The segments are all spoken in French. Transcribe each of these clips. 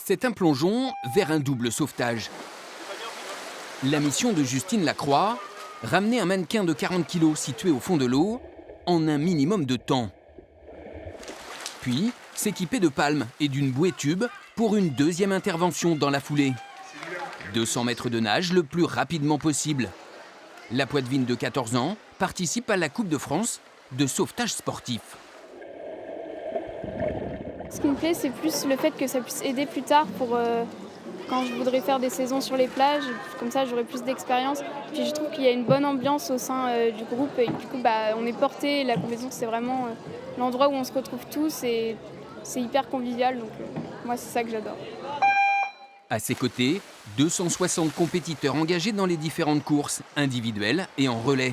C'est un plongeon vers un double sauvetage. La mission de Justine Lacroix, ramener un mannequin de 40 kg situé au fond de l'eau en un minimum de temps. Puis, s'équiper de palmes et d'une bouée tube pour une deuxième intervention dans la foulée. 200 mètres de nage le plus rapidement possible. La Poitevine de 14 ans participe à la Coupe de France de sauvetage sportif. Ce qui me plaît, c'est plus le fait que ça puisse aider plus tard pour quand je voudrais faire des saisons sur les plages. Comme ça, j'aurai plus d'expérience. Puis je trouve qu'il y a une bonne ambiance au sein du groupe. Et du coup, on est portés. La compétition, c'est vraiment l'endroit où on se retrouve tous. Et c'est hyper convivial. Donc moi, c'est ça que j'adore. À ses côtés, 260 compétiteurs engagés dans les différentes courses, individuelles et en relais.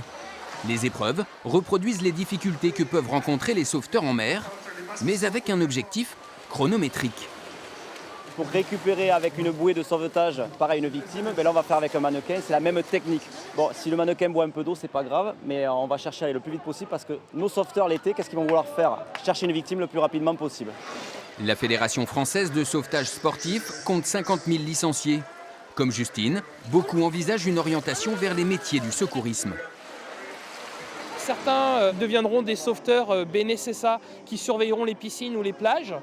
Les épreuves reproduisent les difficultés que peuvent rencontrer les sauveteurs en mer, mais avec un objectif chronométrique. Pour récupérer avec une bouée de sauvetage, pareil, une victime, là on va faire avec un mannequin, c'est la même technique. Bon, si le mannequin boit un peu d'eau, c'est pas grave, mais on va chercher à aller le plus vite possible parce que nos sauveteurs l'été, qu'est-ce qu'ils vont vouloir faire? Chercher une victime le plus rapidement possible. La Fédération française de sauvetage sportif compte 50 000 licenciés. Comme Justine, beaucoup envisagent une orientation vers les métiers du secourisme. Certains deviendront des sauveteurs BNSSA qui surveilleront les piscines ou les plages.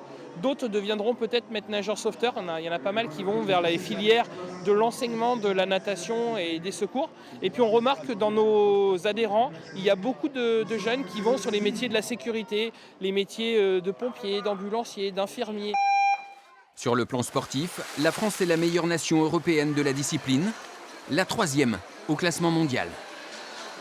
D'autres deviendront peut-être maîtres nageurs sauveteurs. Il y en a pas mal qui vont vers les filières de l'enseignement de la natation et des secours. Et puis on remarque que dans nos adhérents, il y a beaucoup de jeunes qui vont sur les métiers de la sécurité, les métiers de pompiers, d'ambulanciers, d'infirmiers. Sur le plan sportif, la France est la meilleure nation européenne de la discipline, la 3e au classement mondial.